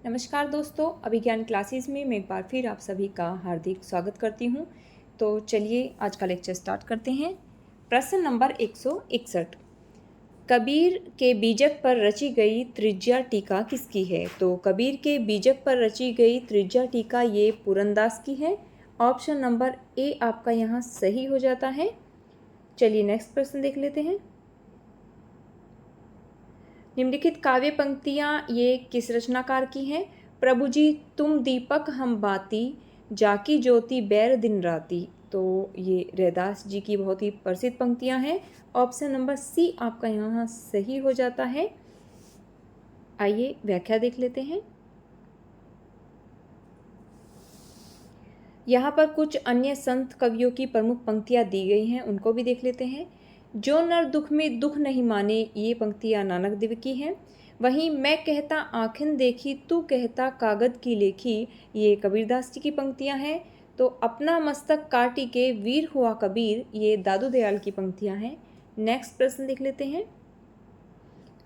नमस्कार दोस्तों, अभिज्ञान क्लासेस में मैं एक बार फिर आप सभी का हार्दिक स्वागत करती हूँ। तो चलिए आज का लेक्चर स्टार्ट करते हैं। प्रश्न नंबर 161। कबीर के बीजक पर रची गई त्रिज्या टीका किसकी है? तो कबीर के बीजक पर रची गई त्रिज्या टीका ये पुरंदास की है। ऑप्शन नंबर ए आपका यहाँ सही हो जाता है। चलिए नेक्स्ट प्रश्न देख लेते हैं। निम्नलिखित काव्य पंक्तियाँ ये किस रचनाकार की हैं? प्रभु जी तुम दीपक हम बाती, जाकी ज्योति बैर दिन राती। तो ये रैदास जी की बहुत ही प्रसिद्ध पंक्तियाँ हैं। ऑप्शन नंबर सी आपका यहाँ सही हो जाता है। आइए व्याख्या देख लेते हैं। यहाँ पर कुछ अन्य संत कवियों की प्रमुख पंक्तियाँ दी गई हैं, उनको भी देख लेते हैं। जो नर दुख में दुख नहीं माने, ये पंक्तियाँ नानक देव की हैं। वहीं मैं कहता आँखें देखी, तू कहता कागद की लेखी, ये कबीरदास जी की पंक्तियाँ हैं। तो अपना मस्तक काटी के वीर हुआ कबीर, ये दादू दयाल की पंक्तियाँ हैं। नेक्स्ट प्रश्न देख लेते हैं।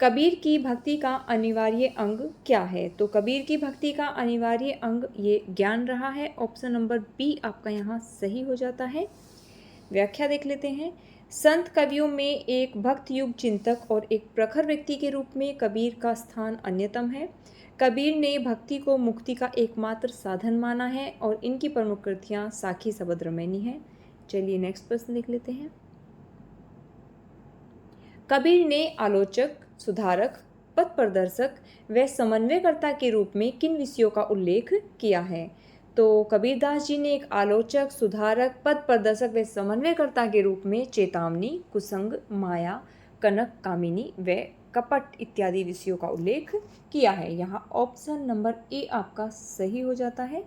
कबीर की भक्ति का अनिवार्य अंग क्या है? तो कबीर की भक्ति का अनिवार्य अंग ये ज्ञान रहा है। ऑप्शन नंबर बी आपका यहाँ सही हो जाता है। व्याख्या देख लेते हैं। संत कवियों में एक भक्त युग चिंतक और एक प्रखर व्यक्ति के रूप में कबीर का स्थान अन्यतम है। कबीर ने भक्ति को मुक्ति का एकमात्र साधन माना है और इनकी प्रमुख कृतियाँ साखी सबदरमैनी है। चलिए नेक्स्ट प्रश्न देख लेते हैं। कबीर ने आलोचक, सुधारक, पथ प्रदर्शक व समन्वयकर्ता के रूप में किन विषयों का उल्लेख किया है? तो कबीरदास जी ने एक आलोचक, सुधारक, पथ प्रदर्शक व समन्वयकर्ता के रूप में चेतावनी, कुसंग, माया, कनक, कामिनी व कपट इत्यादि विषयों का उल्लेख किया है। यहाँ ऑप्शन नंबर ए आपका सही हो जाता है।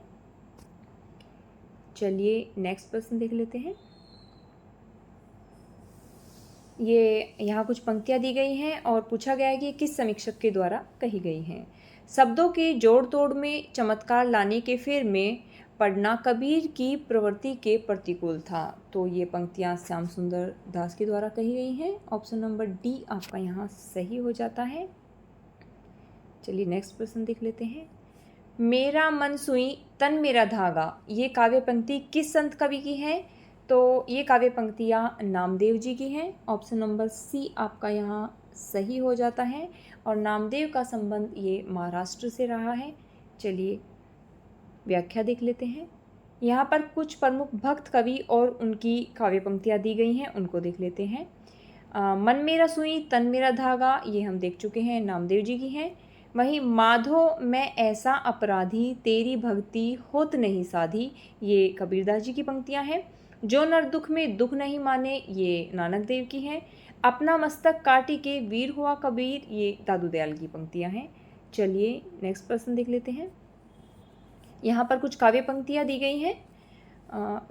चलिए नेक्स्ट प्रश्न देख लेते हैं। ये यहाँ कुछ पंक्तियाँ दी गई हैं और पूछा गया है कि किस समीक्षक के द्वारा कही गई हैं। शब्दों के जोड़ तोड़ में चमत्कार लाने के फेर में पढ़ना कबीर की प्रवृत्ति के प्रतिकूल था। तो ये पंक्तियाँ श्याम सुंदर दास के द्वारा कही गई हैं। ऑप्शन नंबर डी आपका यहाँ सही हो जाता है। चलिए नेक्स्ट प्रश्न देख लेते हैं। मेरा मन सुई तन मेरा धागा, ये काव्य पंक्ति किस संत कवि की है? तो ये काव्य पंक्तियाँ नामदेव जी की हैं। ऑप्शन नंबर सी आपका यहाँ सही हो जाता है और नामदेव का संबंध ये महाराष्ट्र से रहा है। चलिए व्याख्या देख लेते हैं। यहाँ पर कुछ प्रमुख भक्त कवि और उनकी काव्य पंक्तियाँ दी गई हैं, उनको देख लेते हैं। मन मेरा सुई तन मेरा धागा, ये हम देख चुके हैं, नामदेव जी की हैं। वहीं माधो मैं ऐसा अपराधी, तेरी भक्ति होत नहीं साधी, ये कबीरदास जी की पंक्तियाँ हैं। जो नर दुख में दुख नहीं माने, ये नानक देव की हैं। अपना मस्तक काटी के वीर हुआ कबीर, ये दादू दयाल की पंक्तियाँ हैं। चलिए नेक्स्ट प्रश्न देख लेते हैं। यहाँ पर कुछ काव्य पंक्तियाँ दी गई हैं।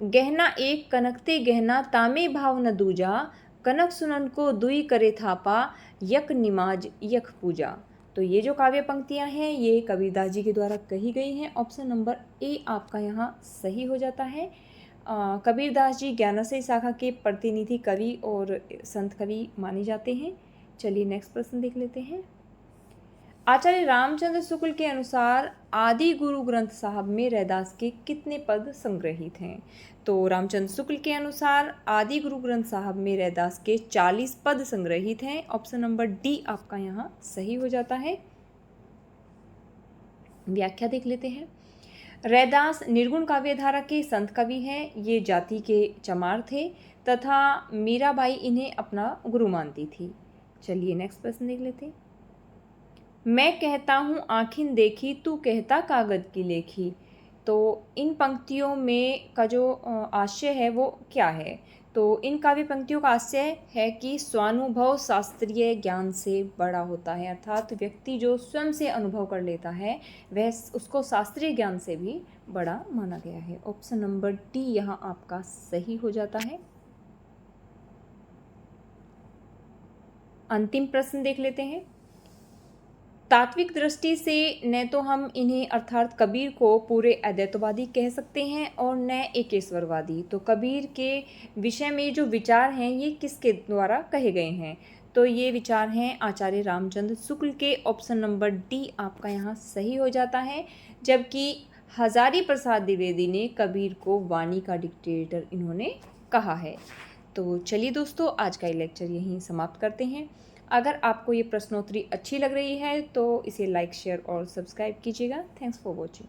गहना एक कनकते गहना, तामे भाव न दूजा, कनक सुनन को दुई करे थापा, यक निमाज यक पूजा। तो ये जो काव्य पंक्तियाँ हैं ये कबीरदास जी के द्वारा कही गई हैं। ऑप्शन नंबर ए आपका यहाँ सही हो जाता है। कबीरदास जी ज्ञानसई शाखा के प्रतिनिधि कवि और संत कवि माने जाते हैं। चलिए नेक्स्ट प्रश्न देख लेते हैं। आचार्य रामचंद्र शुक्ल के अनुसार आदि गुरु ग्रंथ साहब में रैदास के कितने पद संग्रहित हैं? तो रामचंद्र शुक्ल के अनुसार आदि गुरु ग्रंथ साहब में रैदास के 40 पद संग्रहित हैं। ऑप्शन नंबर डी आपका यहाँ सही हो जाता है। व्याख्या देख लेते हैं। रैदास निर्गुण काव्यधारा के संत कवि हैं। ये जाति के चमार थे तथा मीराबाई इन्हें अपना गुरु मानती थी। चलिए नेक्स्ट प्रश्न देख लेते हैं। मैं कहता हूँ आँखें देखी, तू कहता कागज की लेखी। तो इन पंक्तियों में का जो आशय है वो क्या है? तो इन काव्य पंक्तियों का आशय है कि स्वानुभव शास्त्रीय ज्ञान से बड़ा होता है, अर्थात व्यक्ति जो स्वयं से अनुभव कर लेता है वह उसको शास्त्रीय ज्ञान से भी बड़ा माना गया है। ऑप्शन नंबर डी यहाँ आपका सही हो जाता है। अंतिम प्रश्न देख लेते हैं। तात्विक दृष्टि से न तो हम इन्हें अर्थात कबीर को पूरे अद्वैतवादी कह सकते हैं और न एकेश्वरवादी। तो कबीर के विषय में जो विचार हैं ये किसके द्वारा कहे गए हैं? तो ये विचार हैं आचार्य रामचंद्र शुक्ल के। ऑप्शन नंबर डी आपका यहाँ सही हो जाता है। जबकि हजारी प्रसाद द्विवेदी ने कबीर को वाणी का डिक्टेटर इन्होंने कहा है। तो चलिए दोस्तों, आज का ये लेक्चर यहीं समाप्त करते हैं। अगर आपको ये प्रश्नोत्तरी अच्छी लग रही है तो इसे लाइक, शेयर और सब्सक्राइब कीजिएगा। Thanks for watching.